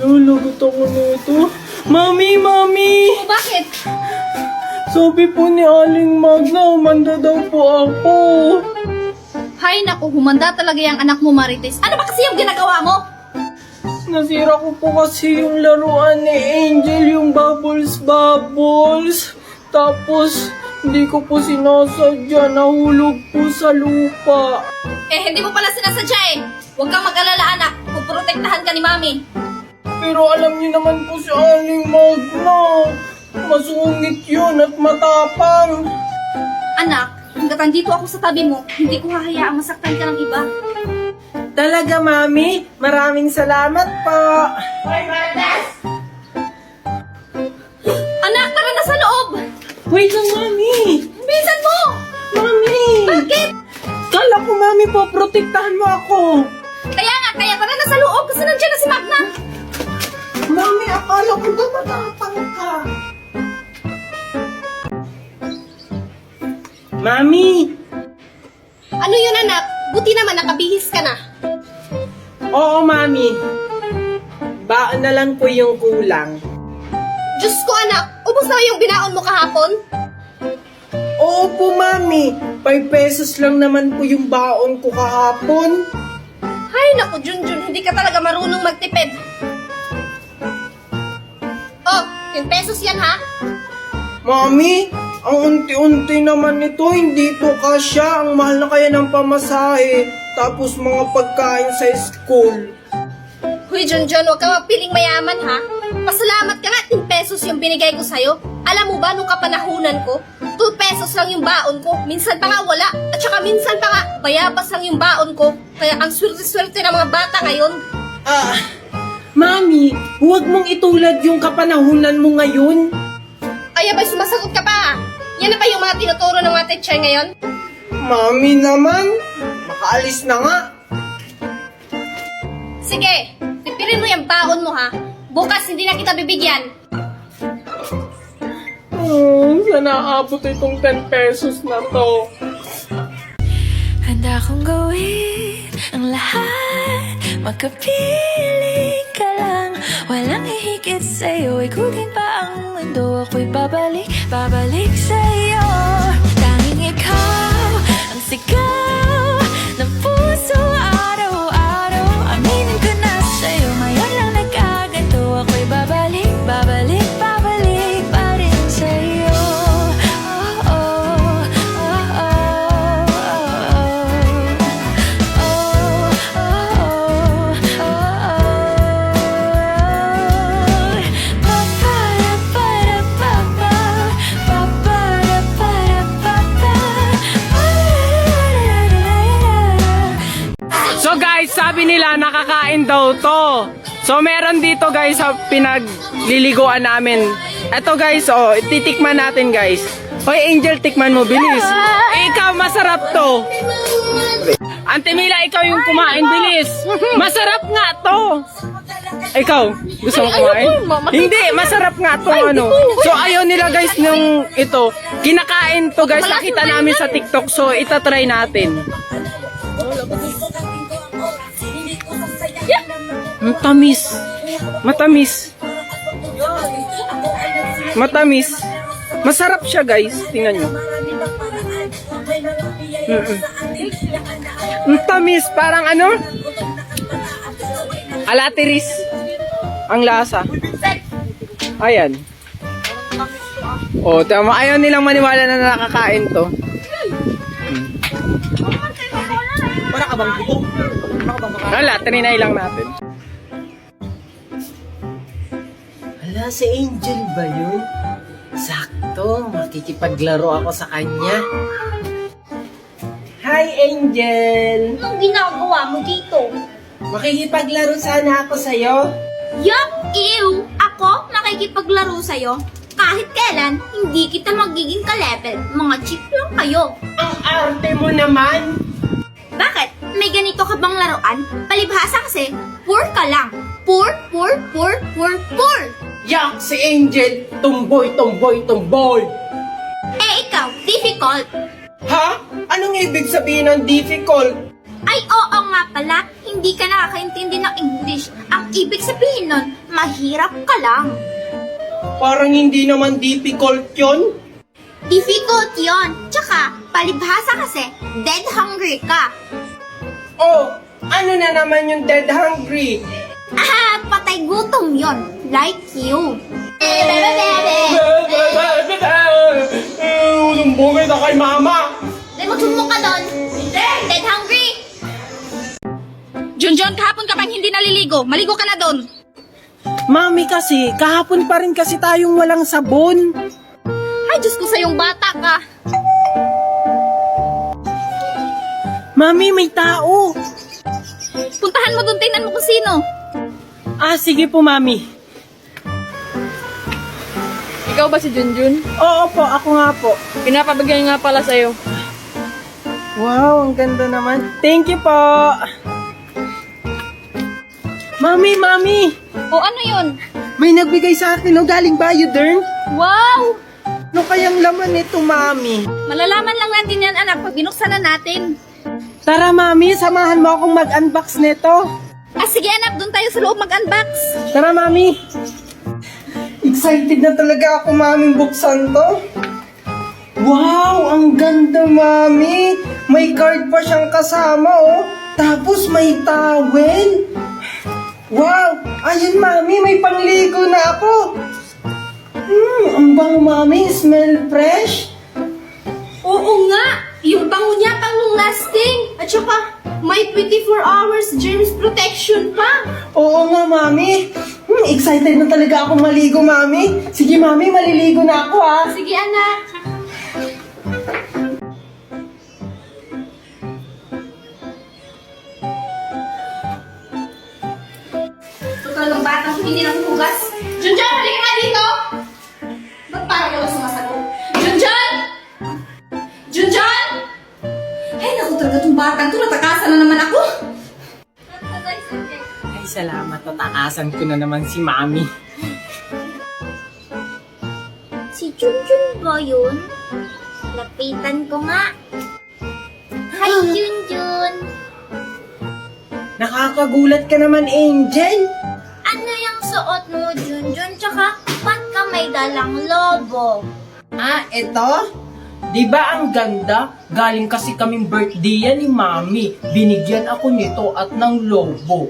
Lagot ako nito. Mami, Mami! O bakit? Sabi po ni Aling Magna, umanda daw po ako. Hay naku, humanda talaga yung anak mo, Marites. Ano ba kasi yung ginagawa mo? Nasira ko po kasi yung laruan ni Angel, yung bubbles. Tapos, hindi ko po sinasadya, nahulog po sa lupa. Eh, hindi mo pala sinasadya eh. Huwag kang mag-alala, anak. Puprotektahan ka ni Mami. Pero alam niyo naman po si Aling Magna, masungit yun at matapang. Anak, hanggat andito ako sa tabi mo, hindi ko hahayaang masaktan ka ng iba. Talaga, Mami? Maraming salamat po. Anak, tara na sa loob! Wait lang, Mami. Bilisan mo! Mami! Bakit? Kala ko, Mami, po, protektahan mo ako. Kaya tara na sa loob kasi nandiyan na si Magna. Mami, akala ko ba matapang ka? Mami! Ano yun, anak? Buti naman nakabihis ka na. Oo, Mami. Baon na lang po yung kulang. Diyos ko, anak. Ubus na yung binaon mo kahapon? Oo po, Mami. 5 pesos lang naman po yung baon ko kahapon. Ay, naku, Junjun. Hindi ka talaga marunong magtipid. Oh, 10 pesos yan, ha? Mami, ang unti-unti naman nito, hindi po kasya. Ang mahal na kaya ng pamasahe. Tapos mga pagkain sa school. Huy, Junjun, huwag kang magpiling mayaman, ha? Pasalamat ka nga, 10 pesos yung binigay ko sa'yo. Alam mo ba, nung kapanahunan ko, 2 pesos lang yung baon ko. Minsan pa nga wala. At saka minsan pa nga, bayabas lang yung baon ko. Kaya ang swerte-swerte ng mga bata ngayon. Mami, huwag mong itulad yung kapanahunan mo ngayon. Ay, abay, sumasagot ka pa, ha? Yan na ba yung mga tinuturo ng mga teacher ngayon? Mami naman, makaalis na nga. Sige, pipirin mo yung baon mo, ha? Bukas hindi na kita bibigyan. Sana abot itong 10 pesos na to. Handa kong gawin ang lahat, magkapiling ka lang. Walang hihigit sa'yo, ikutin pa ang mundo. Ako'y babalik sa'yo. Tanging ikaw ang sigaw ng puso araw-araw. Aminin ko na sa'yo, ngayon lang nagkaganto. Ako'y babalik pa rin sa'yo. Oh, oh, oh, oh, So guys, sabi nila nakakain daw to. So meron dito guys sa pinagliliguan namin. Eto guys, oh, titikman natin guys. Hoy Angel, tikman mo, bilis. Ikaw, masarap to. Ante Mila, ikaw yung kumain, bilis. Masarap nga to. Ikaw, gusto mo kumain? Hindi, masarap nga to ano. So ayaw nila guys nung ito. Kinakain to guys, nakita namin sa TikTok. So itatry natin. Matamis. Masarap siya guys. Tingnan nyo. Matamis. Parang ano? Alatiris. Ang lasa. Ayan. O, tama. Ayaw nilang maniwala na nakakain to. Para ka bang gutom? Wala, trinay lang natin. Hala, si Angel ba yun? Sakto, makikipaglaro ako sa kanya. Hi, Angel! Anong ginagawa mo dito? Makikipaglaro sana ako sa'yo. Yuck! Ew! Ako? Nakikipaglaro sa'yo? Kahit kailan, hindi kita magiging ka-level. Mga cheap lang kayo. Ang arte mo naman! Bakit? May ganito ka bang laruan? Palibhasa kasi, poor ka lang. Poor. Yak, si Angel! Tumboy! Eh ikaw, difficult. Ha? Anong ibig sabihin ng difficult? Ay oo nga pala, hindi ka nakakaintindi ng English. Ang ibig sabihin nun, mahirap ka lang. Parang hindi naman difficult yun. Difficult yon. Tsaka, palibhasa kasi, dead hungry ka. Oh, ano na naman yung dead hungry? Ah, patay gutom yon. Like you. Sumbungin na kay mama. Dahil magsumbong ka doon. Dead hungry. Junjun, kahapon ka pang hindi naliligo. Maligo ka na doon. Mami kasi, kahapon pa rin kasi tayong walang sabon. Ay, Diyos ko sa yung bata ka. Mami, may tao. Puntahan mo doon, tingnan mo kung sino. Ah, sige po, Mami. Ikaw ba si Junjun? Oo po, ako nga po. Pinapabigay nga pala sa'yo. Wow, ang ganda naman. Thank you po. Mami, Mami. O ano yun? May nagbigay sa akin, no? Galing Bayodern. Wow! Ano kayang laman nito, Mami? Malalaman lang natin yan, anak, pag binuksan na natin. Tara, Mami, samahan mo akong mag-unbox nito. Ah, sige anak, doon tayo sa loob mag-unbox. Tara, Mami. Excited na talaga ako, Mami, buksan to. Wow, ang ganda, Mami. May card pa siyang kasama, oh. Tapos may towel. Wow, ayun, Mami, may pangligo na ako. Ang bango, Mami. Smell fresh. Oo nga, yung bango niya pang long lasting. At saka, may 24 hours germs protection pa. Oo nga, Mami. Excited na talaga ako maligo, Mami. Sige, Mami, maliligo na ako, ha. Sige anak. Total ng batang hindi na hugas. Junjun, halika nga dito! Ba't parang wala sumasagot? Junjun! Junjun! Ay, naku talaga itong batang to. Natakasan na naman ako. Ay, salamat. Tatakasan ko na naman si Mami. Si Junjun ba yun? Lapitan ko nga. Hi, Junjun! Nakakagulat ka naman, Angel. Ano yung suot mo, Junjun? Tsaka, ba't ka may dalang lobo? Ah, eto? Di ba ang ganda? Galing kasi kaming birthday yan ni Mami. Binigyan ako nito at ng lobo.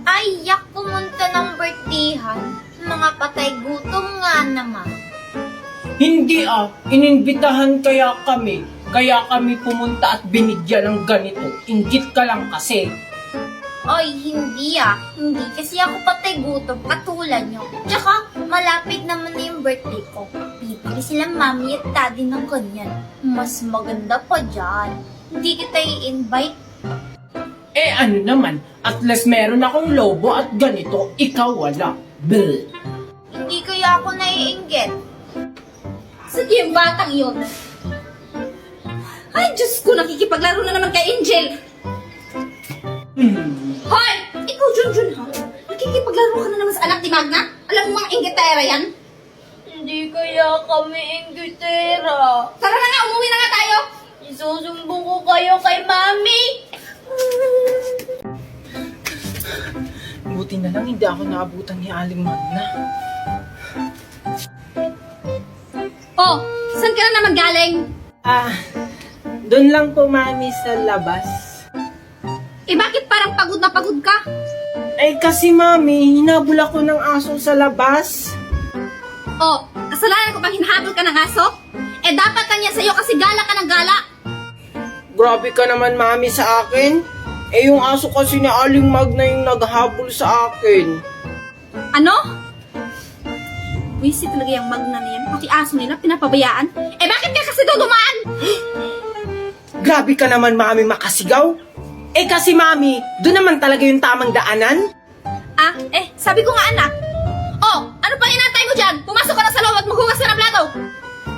Ay, yak pumunta ng birthdayhan. Mga patay gutom nga naman. Hindi ininbitahan kaya kami. Kaya kami pumunta at binigyan ng ganito. Inggit ka lang kasi. Ay, hindi Hindi kasi ako patay gutom katulad nyo. Tsaka, malapit naman na yung birthday ko. Bibili sila mami at daddy ng ganyan. Mas maganda pa dyan. Hindi kita i-invite. Eh ano naman, at least meron akong lobo at ganito, ikaw wala. Bleh. Hindi kaya ako naiinggit. Sige, yung batang yun. Ay, Diyos ko, nakikipaglaro na naman kay Angel. Hoy! Ikaw, Junjun, ha? Nakikipaglaro ka na naman sa anak ni Magna? Alam mo mga inggitera yan? Hindi kaya kami inggitera. Tara na nga, umuwi na nga tayo! Isusumbong ko kayo kay Mami. Buti na lang hindi ako naabutan ni Aling Magna. Oh, saan ka na naman galing? Doon lang po, Mami, sa labas. Eh, bakit parang pagod na pagod ka? Ay kasi, Mami, hinabol ako ng aso sa labas. Oh, kasalanan ko bang hinahabol ka ng aso? Eh, dapat na niya sa'yo kasi gala ka ng gala. Grabe ka naman, Mami, sa akin. Eh, yung aso kasi ni Aling Magna yung naghabol sa akin. Ano? Wisit talaga yung Magna na yan. Pati aso nila, pinapabayaan. Eh, bakit ka kasi doon dumaan? Grabe ka naman, Mami, makasigaw. Eh kasi, Mami, doon naman talaga yung tamang daanan. Ah, sabi ko nga anak. Oh, ano pa inantay mo dyan? Pumasok ka na sa loob at maghugas ka ng plato.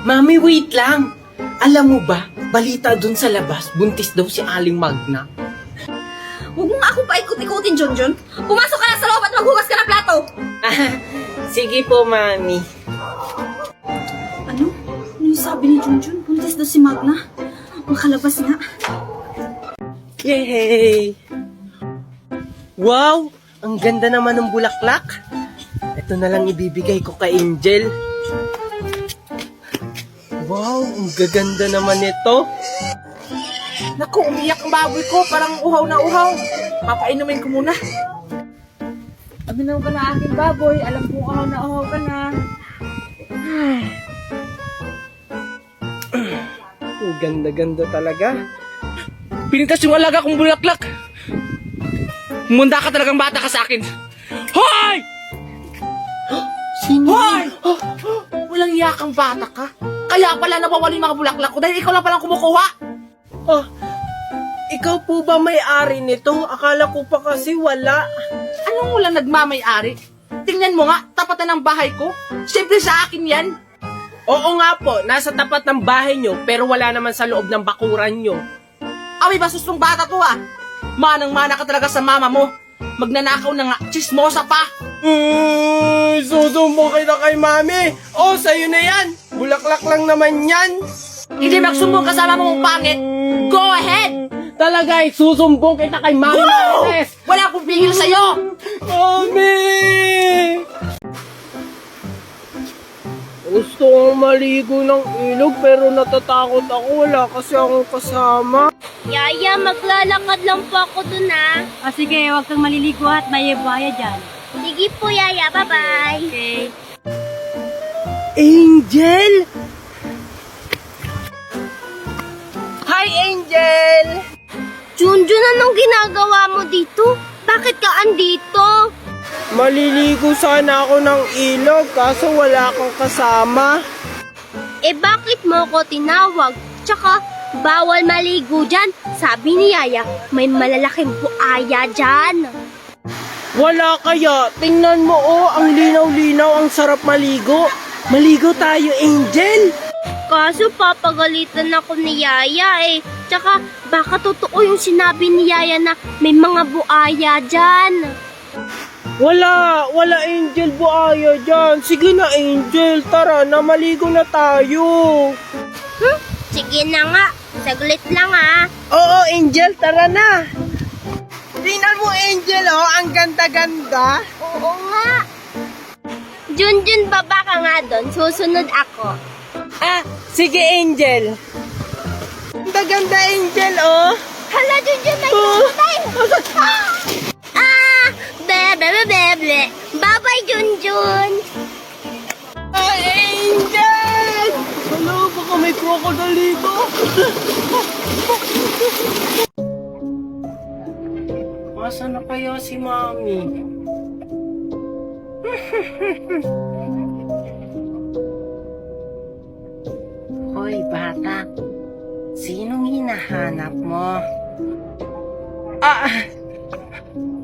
Mami, wait lang. Alam mo ba, balita doon sa labas, buntis daw si Aling Magna. Huwag mo nga akong paikot-ikutin, Junjun. Pumasok ka na sa loob at maghugas ka ng plato. Sige po, Mami. Ano? Ano yung sabi ni Junjun? Buntis daw si Magna. Makalabas nga. Yay! Wow! Ang ganda naman ng bulaklak. ito na lang ibibigay ko kay Angel. Wow, ang gaganda naman ito. Naku, umiyak ang baboy ko. Parang uhaw na uhaw. Papainumin ko muna. Aminaw ka na aking baboy. Alam kong uhaw ka na. Ang ganda-ganda talaga. Pinintas yung alaga kong bulaklak. Munda ka talagang bata ka sa akin. Hoy! Sino? Hoy! Walang iyakang bata ka. Kaya pala nawawala yung mga bulaklak ko dahil ikaw lang palang kumukuha. Ah, ikaw po ba may-ari nito? Akala ko pa kasi wala. Anong walang nagmamay-ari? Tingnan mo nga, tapat na ng bahay ko. Siyempre sa akin yan. Oo nga po, nasa tapat ng bahay nyo, pero wala naman sa loob ng bakuran nyo. Away ba sustong bata to ah? Manang-mana ka talaga sa mama mo. Magnanakaw na nga, chismosa pa. Susumbong kita kay mami. Oh, sa'yo na yan. Bulaklak lang naman yan. Hindi magsumbong kasama mo mong pangit. Go ahead! Talaga, susumbong kita kay mami. Woo! Yes. Wala akong pigil sa'yo! Mami! Gusto kong maligo ng ilog pero natatakot ako. Wala kasi akong kasama. Yaya, maglalakad lang po ako dun ah. Sige, huwag kang maliligo at may buhaya dyan. Sige po, Yaya. Bye-bye. Okay. Angel! Hi, Angel! Junjun, anong ginagawa mo dito? Bakit ka andito? Maliligo sana ako ng ilog kaso wala akong kasama. Eh bakit mo ko tinawag? Tsaka, bawal maligo dyan. Sabi ni Yaya, may malalaking buaya dyan. Wala kaya. Tingnan mo ang linaw-linaw, ang sarap maligo. Maligo tayo, Angel. Kaso papagalitan ako ni Yaya eh. Tsaka, baka totoo yung sinabi ni Yaya na may mga buaya dyan. Wala Angel, buaya dyan. Sige na, Angel, tara na, maligo na tayo. Sige na nga, saglit lang ah. Oo, Angel, tara na. Tingnan mo, Angel, ang ganda-ganda. Oo nga. Junjun, baba ka nga doon. Susunod ako. Ah, sige, Angel. Ganda-ganda, Angel, Hala, Junjun, may Oh. tayo. Bebe. Bye-bye, Junjun. Ay, Angel! Hala, baka may crocodile dito. Masa na kaya si Mami? Hoy, bata. Sinong hinahanap mo?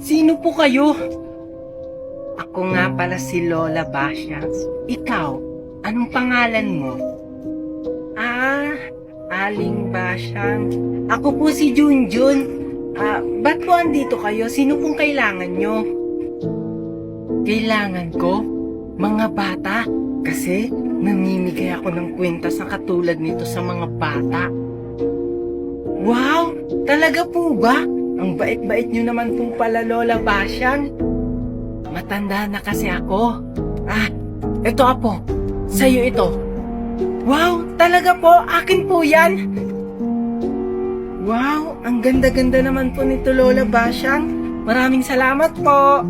Sino po kayo? Ako nga pala si Lola Basha. Ikaw, anong pangalan mo? Aling Basyang. Ako po si Junjun. Ba't po andito kayo? Sino pong kailangan nyo? Kailangan ko? Mga bata. Kasi namimigay ako ng kwintas na katulad nito sa mga bata. Wow! Talaga po ba? Ang bait-bait nyo naman pong pala, Lola Basyang. Matanda na kasi ako. Ito apo. Sa'yo ito. Wow! Talaga po? Akin po yan? Wow! Ang ganda-ganda naman po nito, Lola Basyang. Maraming salamat po.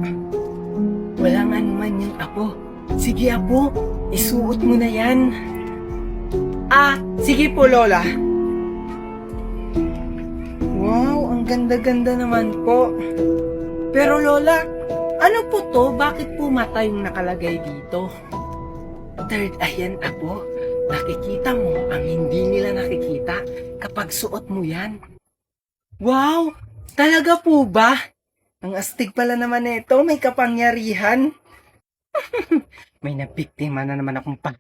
Walang anuman yung apo. Sige apo, isuot mo na yan. Sige po, Lola. Wow, ang ganda-ganda naman po. Pero Lola, ano po to? Bakit po mata yung nakalagay dito? Third eye yan, apo. Nakikita mo ang hindi nila nakikita kapag suot mo yan. Wow! Talaga po ba? Ang astig pala naman nito, may kapangyarihan. May nabiktima na naman akong pag...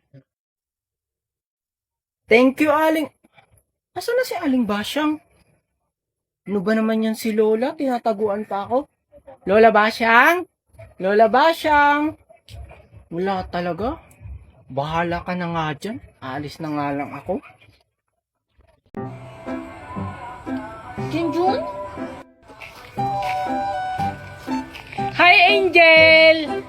Thank you, Aling... Asan na si Aling Basyang? Ano ba naman yan si Lola? Tinataguan pa ako. Lola Basyang? Lola Basyang? Wala talaga. Bahala ka na nga dyan. Alis na nga lang ako. Junjun? Hi, Angel!